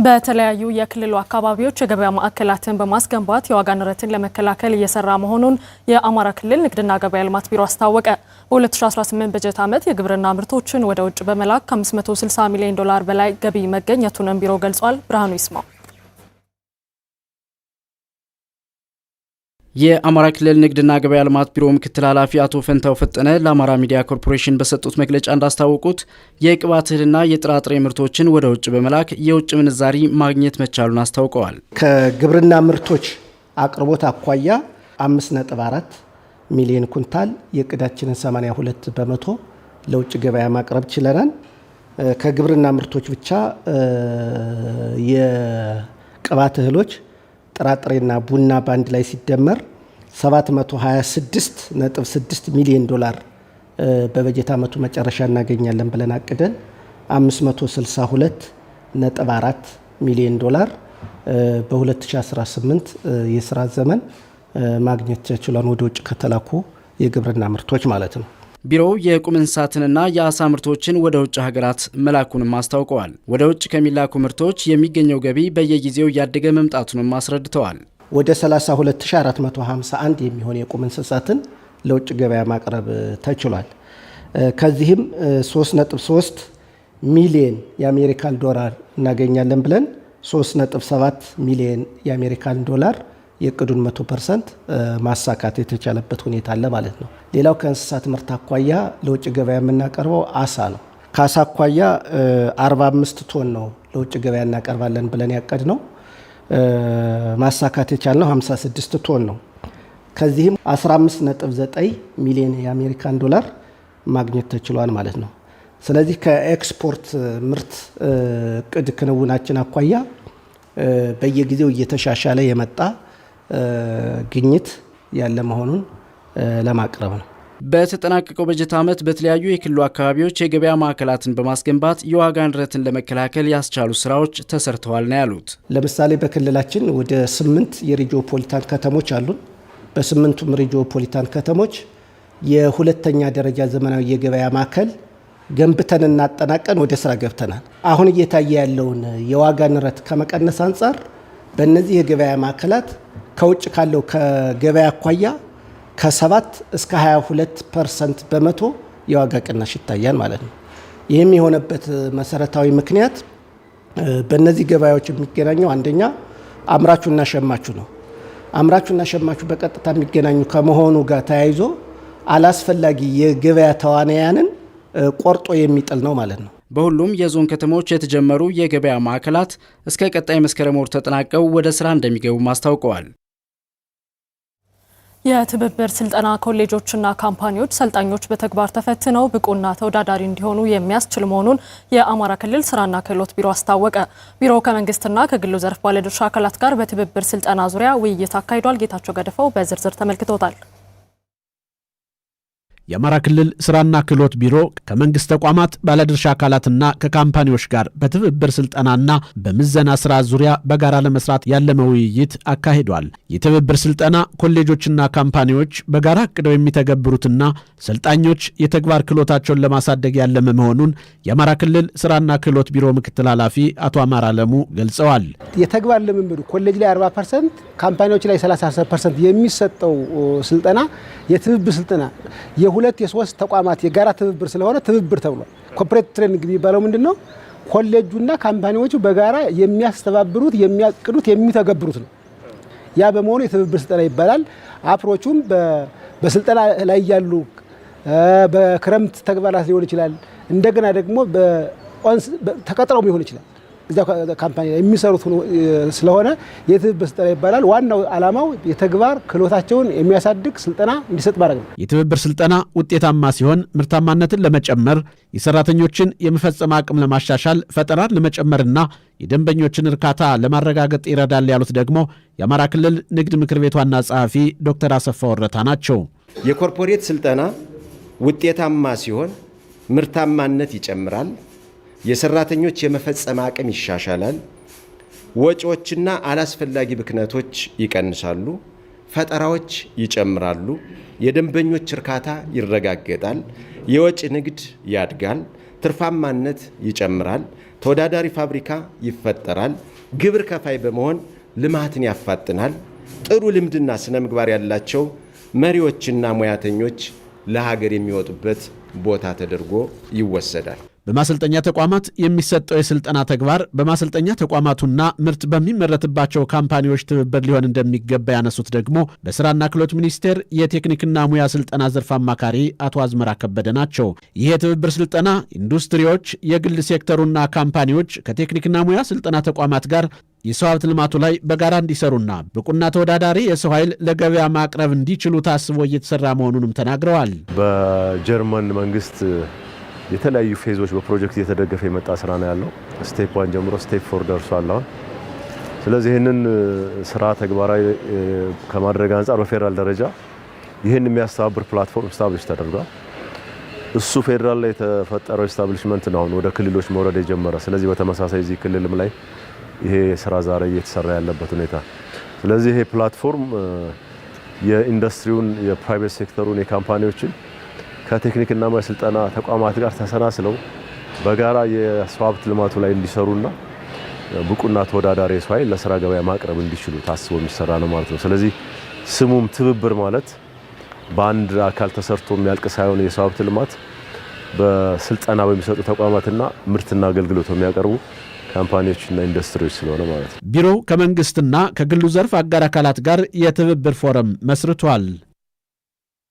በተለያዩ የክልሉ አካባቢዎች የገበያ ማዕከላትን በማስገንባት የዋጋ ንረትን ለመከላከል እየሰራ መሆኑን የአማራ ክልል ንግድና ገበያ ልማት ቢሮ አስታወቀ። በ2018 በጀት ዓመት የግብርና ምርቶችን ወደ ውጭ በመላክ ከ560 ሚሊዮን ዶላር በላይ ገቢ መገኘቱንም ቢሮ ገልጿል። ብርሃኑ ይስማው የአማራ ክልል ንግድና ገበያ ልማት ቢሮ ምክትል ኃላፊ አቶ ፈንታው ፈጠነ ለአማራ ሚዲያ ኮርፖሬሽን በሰጡት መግለጫ እንዳስታወቁት የቅባት እህልና የጥራጥሬ ምርቶችን ወደ ውጭ በመላክ የውጭ ምንዛሪ ማግኘት መቻሉን አስታውቀዋል። ከግብርና ምርቶች አቅርቦት አኳያ 5.4 ሚሊዮን ኩንታል የእቅዳችንን 82 በመቶ ለውጭ ገበያ ማቅረብ ችለናል። ከግብርና ምርቶች ብቻ የቅባት እህሎች ጥራጥሬና ቡና ባንድ ላይ ሲደመር 726.6 ሚሊዮን ዶላር በበጀት ዓመቱ መጨረሻ እናገኛለን ብለን አቅደን 562.4 ሚሊዮን ዶላር በ2018 የስራ ዘመን ማግኘት ተችሏል። ወደ ውጭ ከተላኩ የግብርና ምርቶች ማለት ነው። ቢሮው የቁም እንስሳትንና የአሳ ምርቶችን ወደ ውጭ ሀገራት መላኩንም አስታውቀዋል። ወደ ውጭ ከሚላኩ ምርቶች የሚገኘው ገቢ በየጊዜው እያደገ መምጣቱንም አስረድተዋል። ወደ 32451 የሚሆን የቁም እንስሳትን ለውጭ ገበያ ማቅረብ ተችሏል። ከዚህም 3.3 ሚሊዮን የአሜሪካን ዶላር እናገኛለን ብለን 3.7 ሚሊዮን የአሜሪካን ዶላር የእቅዱን 100% ማሳካት የተቻለበት ሁኔታ አለ ማለት ነው። ሌላው ከእንስሳት ምርት አኳያ ለውጭ ገበያ የምናቀርበው አሳ ነው። ከአሳ አኳያ 45 ቶን ነው ለውጭ ገበያ እናቀርባለን ብለን ያቀድነው። ማሳካት የቻልነው 56 ቶን ነው። ከዚህም 15.9 ሚሊዮን የአሜሪካን ዶላር ማግኘት ተችሏል ማለት ነው። ስለዚህ ከኤክስፖርት ምርት እቅድ ክንውናችን አኳያ በየጊዜው እየተሻሻለ የመጣ ግኝት ያለ መሆኑን ለማቅረብ ነው። በተጠናቀቀው በጀት ዓመት በተለያዩ የክልሉ አካባቢዎች የገበያ ማዕከላትን በማስገንባት የዋጋ ንረትን ለመከላከል ያስቻሉ ስራዎች ተሰርተዋል ነው ያሉት። ለምሳሌ በክልላችን ወደ 8 የሪጂኦፖሊታን ከተሞች አሉን። በ8ቱም ሪጂኦፖሊታን ከተሞች የሁለተኛ ደረጃ ዘመናዊ የገበያ ማዕከል ገንብተን እናጠናቀን ወደ ስራ ገብተናል። አሁን እየታየ ያለውን የዋጋ ንረት ከመቀነስ አንጻር በእነዚህ የገበያ ማዕከላት ከውጭ ካለው ከገበያ አኳያ ከ7 እስከ 22% በመቶ የዋጋ ቅናሽ ይታያል ማለት ነው። ይህም የሆነበት መሰረታዊ ምክንያት በእነዚህ ገበያዎች የሚገናኘው አንደኛ አምራቹና ሸማቹ ነው። አምራቹና ሸማቹ በቀጥታ የሚገናኙ ከመሆኑ ጋር ተያይዞ አላስፈላጊ የገበያ ተዋናያንን ቆርጦ የሚጥል ነው ማለት ነው። በሁሉም የዞን ከተሞች የተጀመሩ የገበያ ማዕከላት እስከ ቀጣይ መስከረም ወር ተጠናቀው ወደ ስራ እንደሚገቡ አስታውቀዋል። የትብብር ስልጠና ኮሌጆችና ካምፓኒዎች ሰልጣኞች በተግባር ተፈትነው ብቁና ተወዳዳሪ እንዲሆኑ የሚያስችል መሆኑን የአማራ ክልል ስራና ክህሎት ቢሮ አስታወቀ። ቢሮው ከመንግስትና ከግሉ ዘርፍ ባለድርሻ አካላት ጋር በትብብር ስልጠና ዙሪያ ውይይት አካሂዷል። ጌታቸው ገደፈው በዝርዝር ተመልክቶታል። የአማራ ክልል ስራና ክህሎት ቢሮ ከመንግስት ተቋማት ባለድርሻ አካላትና ከካምፓኒዎች ጋር በትብብር ስልጠናና በምዘና ስራ ዙሪያ በጋራ ለመስራት ያለመ ውይይት አካሂዷል። የትብብር ስልጠና ኮሌጆችና ካምፓኒዎች በጋራ አቅደው የሚተገብሩትና ሰልጣኞች የተግባር ክህሎታቸውን ለማሳደግ ያለመ መሆኑን የአማራ ክልል ስራና ክህሎት ቢሮ ምክትል ኃላፊ አቶ አማራ አለሙ ገልጸዋል። የተግባር ልምምዱ ኮሌጅ ላይ 40%፣ ካምፓኒዎች ላይ 30% የሚሰጠው ስልጠና የትብብር ስልጠና የሁለት የሶስት ተቋማት የጋራ ትብብር ስለሆነ ትብብር ተብሏል። ኮርፖሬት ትሬኒንግ የሚባለው ምንድነው? ኮሌጁና ካምፓኒዎቹ በጋራ የሚያስተባብሩት፣ የሚያቅዱት፣ የሚተገብሩት ነው። ያ በመሆኑ የትብብር ስልጠና ይባላል። አፕሮቹም በስልጠና ላይ ያሉ በክረምት ተግባራት ሊሆን ይችላል። እንደገና ደግሞ ተቀጥረው ሊሆን ይችላል። እዛ ካምፓኒ የሚሰሩት ስለሆነ የትብብር ስልጠና ይባላል። ዋናው ዓላማው የተግባር ክህሎታቸውን የሚያሳድግ ስልጠና እንዲሰጥ ማድረግ ነው። የትብብር ስልጠና ውጤታማ ሲሆን ምርታማነትን ለመጨመር፣ የሰራተኞችን የመፈጸም አቅም ለማሻሻል፣ ፈጠራን ለመጨመርና የደንበኞችን እርካታ ለማረጋገጥ ይረዳል ያሉት ደግሞ የአማራ ክልል ንግድ ምክር ቤት ዋና ጸሐፊ ዶክተር አሰፋ ወረታ ናቸው። የኮርፖሬት ስልጠና ውጤታማ ሲሆን ምርታማነት ይጨምራል፣ የሰራተኞች የመፈጸም አቅም ይሻሻላል፣ ወጪዎችና አላስፈላጊ ብክነቶች ይቀንሳሉ፣ ፈጠራዎች ይጨምራሉ፣ የደንበኞች እርካታ ይረጋገጣል፣ የወጪ ንግድ ያድጋል፣ ትርፋማነት ይጨምራል፣ ተወዳዳሪ ፋብሪካ ይፈጠራል፣ ግብር ከፋይ በመሆን ልማትን ያፋጥናል። ጥሩ ልምድና ስነ ምግባር ያላቸው መሪዎችና ሙያተኞች ለሀገር የሚወጡበት ቦታ ተደርጎ ይወሰዳል። በማሰልጠኛ ተቋማት የሚሰጠው የስልጠና ተግባር በማሰልጠኛ ተቋማቱና ምርት በሚመረትባቸው ካምፓኒዎች ትብብር ሊሆን እንደሚገባ ያነሱት ደግሞ በስራና ክህሎት ሚኒስቴር የቴክኒክና ሙያ ስልጠና ዘርፍ አማካሪ አቶ አዝመራ ከበደ ናቸው። ይህ የትብብር ስልጠና ኢንዱስትሪዎች፣ የግል ሴክተሩና ካምፓኒዎች ከቴክኒክና ሙያ ስልጠና ተቋማት ጋር የሰው ሀብት ልማቱ ላይ በጋራ እንዲሰሩና ብቁና ተወዳዳሪ የሰው ኃይል ለገበያ ማቅረብ እንዲችሉ ታስቦ እየተሰራ መሆኑንም ተናግረዋል። በጀርመን መንግስት የተለያዩ ፌዞች በፕሮጀክት እየተደገፈ የመጣ ስራ ነው ያለው። ስቴፕ 1 ጀምሮ ስቴፕ 4 ደርሷል አሁን። ስለዚህ ይህንን ስራ ተግባራዊ ከማድረግ አንጻር በፌዴራል ደረጃ ይህን የሚያስተባብር ፕላትፎርም ስታብሊሽ ተደርጓል። እሱ ፌዴራል ላይ የተፈጠረው ኤስታብሊሽመንት ነው አሁን ወደ ክልሎች መውረድ የጀመረ። ስለዚህ በተመሳሳይ እዚህ ክልልም ላይ ይሄ ስራ ዛሬ እየተሰራ ያለበት ሁኔታ። ስለዚህ ይሄ ፕላትፎርም የኢንዱስትሪውን፣ የፕራይቬት ሴክተሩን፣ የካምፓኒዎችን ከቴክኒክና ሙያ ስልጠና ተቋማት ጋር ተሰናስለው በጋራ የሰው ሀብት ልማቱ ላይ እንዲሰሩና ብቁና ተወዳዳሪ የሰው ኃይል ለስራ ገበያ ማቅረብ እንዲችሉ ታስቦ የሚሰራ ነው ማለት ነው። ስለዚህ ስሙም ትብብር ማለት በአንድ አካል ተሰርቶ የሚያልቅ ሳይሆን የሰው ሀብት ልማት በስልጠና በሚሰጡ ተቋማትና ምርትና አገልግሎት የሚያቀርቡ ካምፓኒዎችና ኢንዱስትሪዎች ስለሆነ ማለት ነው። ቢሮው ከመንግስትና ከግሉ ዘርፍ አጋር አካላት ጋር የትብብር ፎረም መስርቷል።